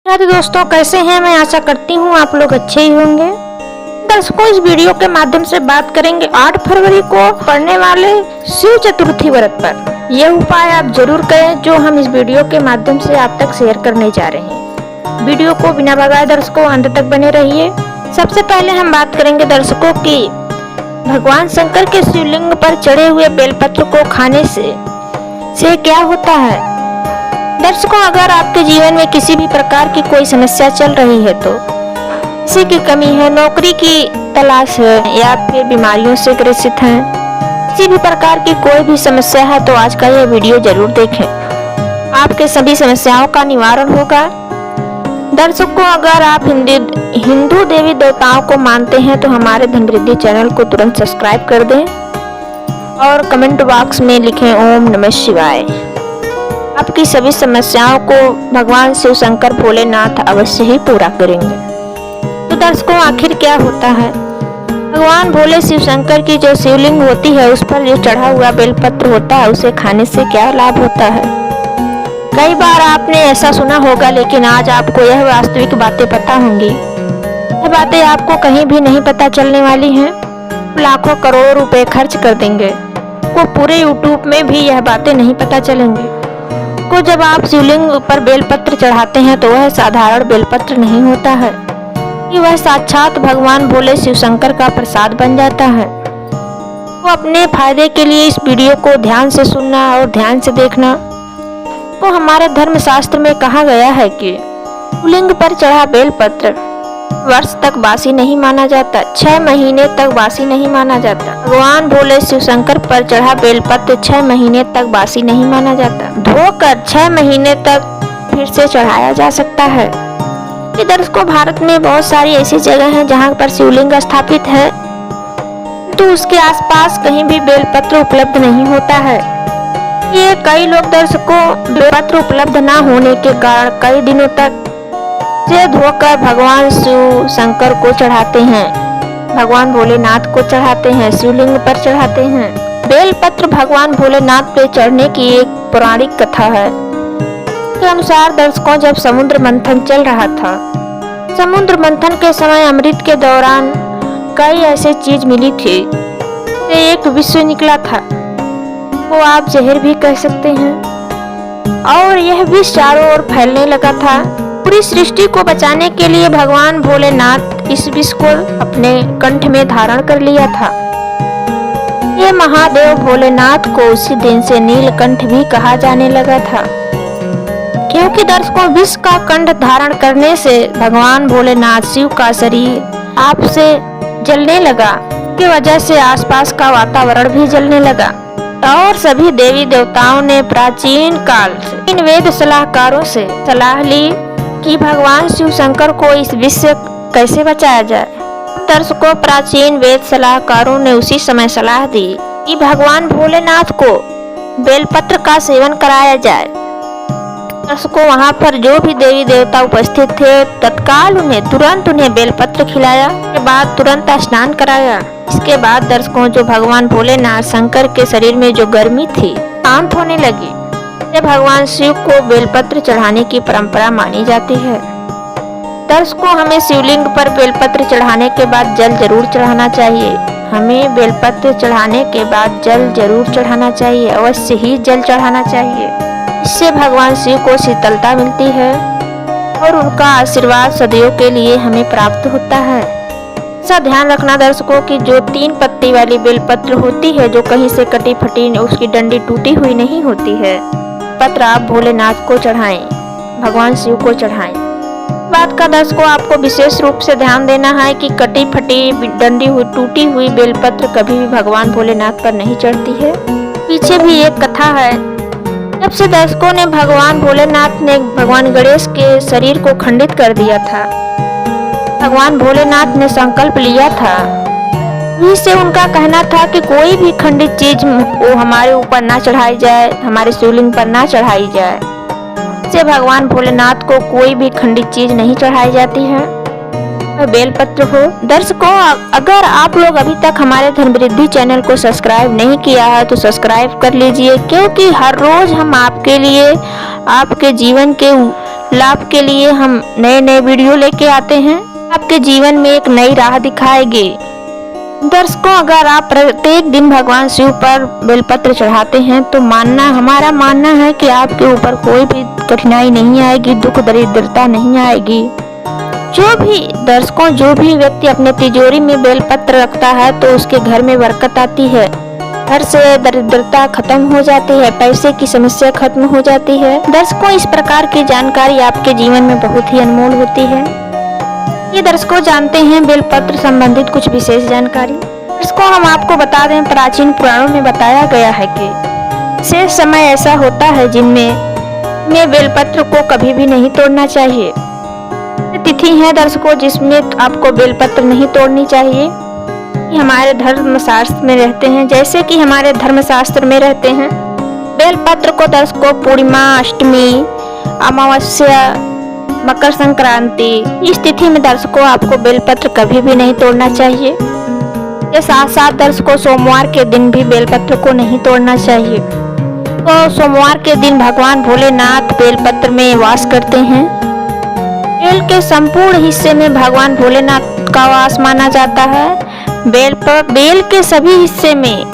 राधे दोस्तों, कैसे हैं? मैं आशा करती हूँ आप लोग अच्छे ही होंगे। दर्शकों, इस वीडियो के माध्यम से बात करेंगे 8 फरवरी को पड़ने वाले शिव चतुर्थी व्रत पर। यह उपाय आप जरूर करें जो हम इस वीडियो के माध्यम से आप तक शेयर करने जा रहे हैं। वीडियो को बिना भगाए दर्शकों अंत तक बने रहिए। सबसे पहले हम बात करेंगे दर्शकों की भगवान शंकर के शिवलिंग पर चढ़े हुए बेलपत्र को खाने से क्या होता है। दर्शकों, अगर आपके जीवन में किसी भी प्रकार की कोई समस्या चल रही है, तो किसी की कमी है, नौकरी की तलाश है या फिर बीमारियों से ग्रसित हैं, किसी भी प्रकार की कोई भी समस्या है, तो आज का यह वीडियो जरूर देखें। आपके सभी समस्याओं का निवारण होगा। दर्शकों, अगर आप हिंदू देवी देवताओं को मानते हैं तो हमारे धनवृद्धि चैनल को तुरंत सब्सक्राइब कर दें और कमेंट बॉक्स में लिखें ओम नमः शिवाय। आपकी सभी समस्याओं को भगवान शिव शंकर भोलेनाथ अवश्य ही पूरा करेंगे। तो दर्शकों, आखिर क्या होता है? भगवान भोले शिव शंकर की जो शिवलिंग होती है, उस पर जो चढ़ा हुआ बेलपत्र होता है, उसे खाने से क्या लाभ होता है? कई बार आपने ऐसा सुना होगा, लेकिन आज आपको यह वास्तविक बातें पता होंगी। यह बातें आपको कहीं भी नहीं पता चलने वाली हैं। लाखों करोड़ रुपए खर्च कर देंगे, को पूरे यूट्यूब में भी यह बातें नहीं पता चलेंगी। को जब आप शिवलिंग पर बेलपत्र चढ़ाते हैं तो वह साधारण बेलपत्र नहीं होता है, कि वह साक्षात भगवान भोले शिव शंकर का प्रसाद बन जाता है। तो अपने फायदे के लिए इस वीडियो को ध्यान से सुनना और ध्यान से देखना। तो हमारे धर्म शास्त्र में कहा गया है कि शिवलिंग पर चढ़ा बेलपत्र वर्ष तक बासी नहीं माना जाता, 6 महीने तक बासी नहीं माना जाता। भगवान भोले शिव शंकर पर चढ़ा बेलपत्र 6 महीने तक बासी नहीं माना जाता, धोकर 6 महीने तक फिर से चढ़ाया जा सकता है। दर्शकों, भारत में बहुत सारी ऐसी जगह हैं जहां पर शिवलिंग स्थापित है, तो उसके आसपास कहीं भी बेलपत्र उपलब्ध नहीं होता है। ये कई लोग दर्शकों बेलपत्र उपलब्ध न होने के कारण कई दिनों तक से धोकर भगवान शिव शंकर को चढ़ाते हैं, भगवान भोलेनाथ को चढ़ाते हैं, शिवलिंग पर चढ़ाते हैं। बेलपत्र भगवान भोलेनाथ पे चढ़ने की एक पौराणिक कथा है। के अनुसार दर्शकों, जब समुद्र मंथन चल रहा था, समुद्र मंथन के समय अमृत के दौरान कई ऐसे चीज मिली थी। एक विष निकला था, वो आप जहर भी कह सकते हैं, और यह विष चारों ओर फैलने लगा था। पूरी सृष्टि को बचाने के लिए भगवान भोलेनाथ इस विष को अपने कंठ में धारण कर लिया था। ये महादेव भोलेनाथ को उसी दिन से नीलकंठ भी कहा जाने लगा था, क्योंकि दर्शकों विष का कंठ धारण करने से भगवान भोलेनाथ शिव का शरीर आपसे जलने लगा, की वजह से आसपास का वातावरण भी जलने लगा। और सभी देवी देवताओं ने प्राचीन काल से इन वेद सलाहकारों से सलाह ली कि भगवान शिव शंकर को इस विष से कैसे बचाया जाए। दर्शकों, प्राचीन वेद सलाहकारों ने उसी समय सलाह दी कि भगवान भोलेनाथ को बेलपत्र का सेवन कराया जाए। दर्शकों, वहां पर जो भी देवी देवता उपस्थित थे, तत्काल तुरंत उन्हें बेलपत्र खिलाया, के बाद तुरंत स्नान कराया। इसके बाद दर्शकों, जो भगवान भोलेनाथ शंकर के शरीर में जो गर्मी थी शांत होने लगी। भगवान शिव को बेलपत्र चढ़ाने की परंपरा मानी जाती है। दर्शकों, हमें शिवलिंग पर बेलपत्र चढ़ाने के बाद जल जरूर चढ़ाना चाहिए। हमें बेलपत्र चढ़ाने के बाद जल जरूर चढ़ाना चाहिए, अवश्य ही जल चढ़ाना चाहिए। इससे भगवान शिव को शीतलता मिलती है और उनका आशीर्वाद सदैव के लिए हमें प्राप्त होता है। ऐसा ध्यान रखना दर्शकों कि जो 3 पत्ती वाली बेलपत्र होती है, जो कहीं से कटी फटी, उसकी डंडी टूटी हुई नहीं होती है, पत्र आप भोलेनाथ को चढ़ाएं, भगवान शिव को चढ़ाएं। बात का दर्शकों, आपको विशेष रूप से ध्यान देना है कि कटी फटी डंडी हुई टूटी हुई बेलपत्र कभी भी भगवान भोलेनाथ पर नहीं चढ़ती है। पीछे भी एक कथा है। जब से दर्शकों ने भगवान भोलेनाथ ने भगवान गणेश के शरीर को खंडित कर दिया था, भगवान भोलेनाथ ने संकल्प लिया था, इससे उनका कहना था कि कोई भी खंडित चीज वो हमारे ऊपर ना चढ़ाई जाए, हमारे शिवलिंग पर ना चढ़ाई जाए। से भगवान भोलेनाथ को कोई भी खंडित चीज नहीं चढ़ाई जाती है, बेलपत्र हो। दर्शकों, अगर आप लोग अभी तक हमारे धनवृद्धि चैनल को सब्सक्राइब नहीं किया है तो सब्सक्राइब कर लीजिए, क्योंकि हर रोज हम आपके लिए आपके जीवन के लाभ के लिए हम नए नए वीडियो लेके आते हैं, आपके जीवन में एक नई राह दिखाएंगे। दर्शकों, अगर आप प्रत्येक दिन भगवान शिव पर बेलपत्र चढ़ाते हैं तो हमारा मानना है कि आपके ऊपर कोई भी कठिनाई नहीं आएगी, दुख दरिद्रता नहीं आएगी। जो भी व्यक्ति अपने तिजोरी में बेलपत्र रखता है तो उसके घर में बरकत आती है, घर से दरिद्रता खत्म हो जाती है, पैसे की समस्या खत्म हो जाती है। दर्शकों, इस प्रकार की जानकारी आपके जीवन में बहुत ही अनमोल होती है। ये दर्शकों जानते हैं बेलपत्र संबंधित कुछ विशेष जानकारी। दर्शकों, हम आपको बता दें, प्राचीन पुराणों में बताया गया है कि विशेष समय ऐसा होता है जिनमें बेलपत्र को कभी भी नहीं तोड़ना चाहिए। तिथि है दर्शकों जिसमें आपको बेलपत्र नहीं तोड़नी चाहिए। हमारे धर्मशास्त्र में रहते हैं, जैसे कि हमारे धर्मशास्त्र में रहते हैं बेलपत्र को दर्शकों पूर्णिमा, अष्टमी, अमावस्या, मकर संक्रांति, इस तिथि में दर्शकों आपको बेलपत्र कभी भी नहीं तोड़ना चाहिए। ये साथ साथ दर्शकों सोमवार के दिन भी बेलपत्र को नहीं तोड़ना चाहिए। तो सोमवार के दिन भगवान भोलेनाथ बेलपत्र में वास करते हैं। बेल के संपूर्ण हिस्से में भगवान भोलेनाथ का वास माना जाता है। बेल के सभी हिस्से में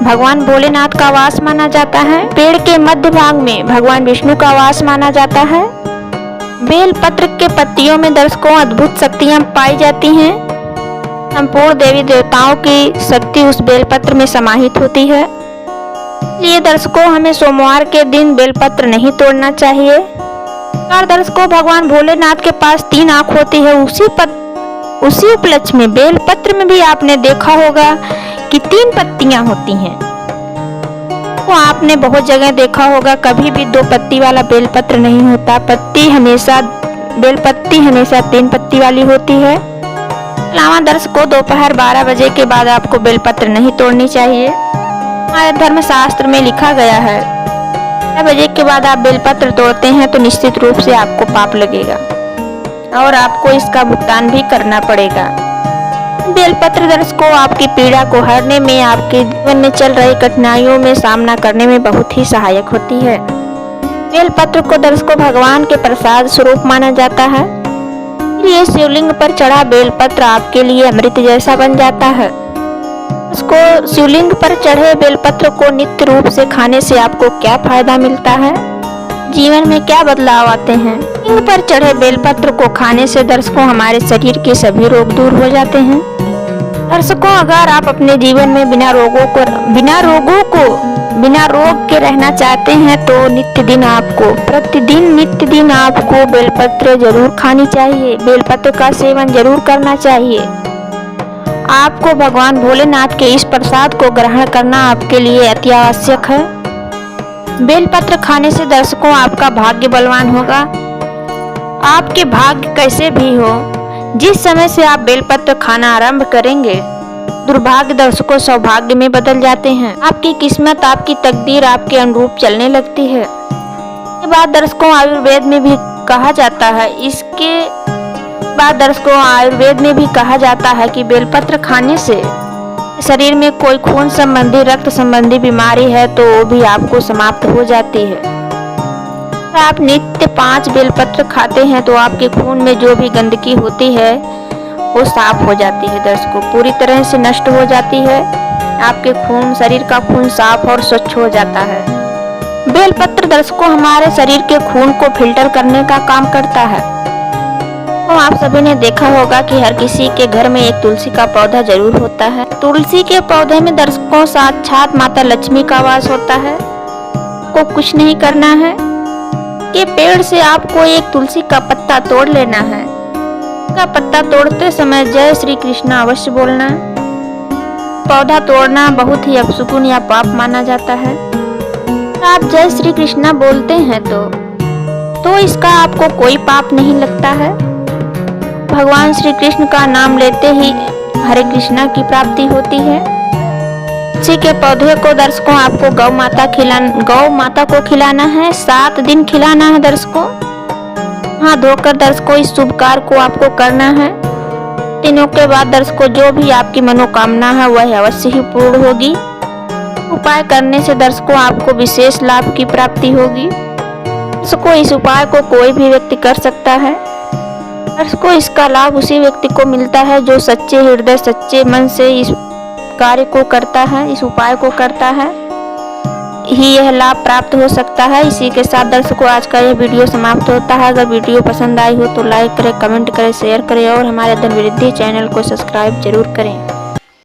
भगवान भोलेनाथ का वास माना जाता है। पेड़ के मध्य भाग में भगवान विष्णु का वास माना जाता है। बेल पत्र के पत्तियों में दर्शकों अद्भुत शक्तियां पाई जाती हैं। संपूर्ण देवी देवताओं की शक्ति उस बेलपत्र में समाहित होती है। इसलिए दर्शकों हमें सोमवार के दिन बेलपत्र नहीं तोड़ना चाहिए। और दर्शकों भगवान भोलेनाथ के पास 3 आंख होती है। उसी उपलक्ष्य में बेलपत्र में भी आपने देखा होगा कि 3 पत्तियां होती हैं। तो आपने बहुत जगह देखा होगा, कभी भी 2 पत्ती वाला बेलपत्र नहीं होता। बेलपत्ती हमेशा 3 पत्ती वाली होती है। अलावा दर्शकों दोपहर 12 बजे के बाद आपको बेलपत्र नहीं तोड़नी चाहिए। हमारे धर्मशास्त्र में लिखा गया है 12 बजे के बाद आप बेलपत्र तोड़ते हैं तो निश्चित रूप से आपको पाप लगेगा और आपको इसका भुगतान भी करना पड़ेगा। बेलपत्र दर्शकों आपकी पीड़ा को हरने में, आपके जीवन में चल रही कठिनाइयों में सामना करने में बहुत ही सहायक होती है। बेलपत्र को दर्शकों भगवान के प्रसाद स्वरूप माना जाता है। ये शिवलिंग पर चढ़ा बेलपत्र आपके लिए अमृत जैसा बन जाता है। उसको शिवलिंग पर चढ़े बेलपत्र को नित्य रूप से खाने से आपको क्या फायदा मिलता है, जीवन में क्या बदलाव आते हैं। शिवलिंग पर चढ़े बेलपत्र को खाने से दर्शकों हमारे शरीर के सभी रोग दूर हो जाते हैं। दर्शकों अगर आप अपने जीवन में बिना रोग के रहना चाहते हैं तो प्रतिदिन नित्य दिन आपको बेलपत्र जरूर खानी चाहिए। बेलपत्र का सेवन जरूर करना चाहिए। आपको भगवान भोलेनाथ के इस प्रसाद को ग्रहण करना आपके लिए अति आवश्यक है। बेलपत्र खाने से दर्शकों आपका भाग्य बलवान होगा। आपके भाग्य कैसे भी हो, जिस समय से आप बेलपत्र खाना आरंभ करेंगे दुर्भाग्य दर्शकों सौभाग्य में बदल जाते हैं। आपकी किस्मत, आपकी तकदीर आपके अनुरूप चलने लगती है। इसके बाद दर्शकों आयुर्वेद में भी कहा जाता है कि बेलपत्र खाने से शरीर में कोई खून संबंधी, रक्त संबंधी बीमारी है तो वो भी आपको समाप्त हो जाती है। अगर आप नित्य 5 बेलपत्र खाते हैं तो आपके खून में जो भी गंदगी होती है वो साफ हो जाती है। दर्शकों पूरी तरह से नष्ट हो जाती है। आपके शरीर का खून साफ और स्वच्छ हो जाता है। बेलपत्र दर्शकों हमारे शरीर के खून को फिल्टर करने का काम करता है। तो आप सभी ने देखा होगा कि हर किसी के घर में एक तुलसी का पौधा जरूर होता है। तुलसी के पौधे में दर्शकों साक्षात माता लक्ष्मी का वास होता है। को कुछ नहीं करना है कि पेड़ से आपको एक तुलसी का पत्ता तोड़ लेना है। का पत्ता तोड़ते समय जय श्री कृष्ण अवश्य बोलना। पौधा तोड़ना बहुत ही अपशकुन या पाप माना जाता है। आप जय श्री कृष्णा बोलते हैं तो इसका आपको कोई पाप नहीं लगता है। भगवान श्री कृष्ण का नाम लेते ही हरे कृष्णा की प्राप्ति होती है। तुलसी के पौधे को दर्शकों आपको गौ माता को खिलाना है। 7 दिन खिलाना है दर्शकों। हाथ धोकर दर्शकों इस शुभ कार्य को आपको करना है। दिनों के बाद दर्शकों जो भी आपकी मनोकामना है वह अवश्य ही पूर्ण होगी। उपाय करने से दर्शकों आपको विशेष लाभ की प्राप्ति होगी। दर्शकों, इस उपाय को कोई भी व्यक्ति कर सकता है। दर्शकों, इसका लाभ उसी व्यक्ति को मिलता है जो सच्चे हृदय सच्चे मन से इस कार्य को करता है, इस उपाय को करता है ही यह लाभ प्राप्त हो सकता है। इसी के साथ दर्शकों, आज का यह वीडियो समाप्त होता है। अगर वीडियो पसंद आई हो तो लाइक करें, कमेंट करें, शेयर करें और हमारे धन वृद्धि चैनल को सब्सक्राइब जरूर करें।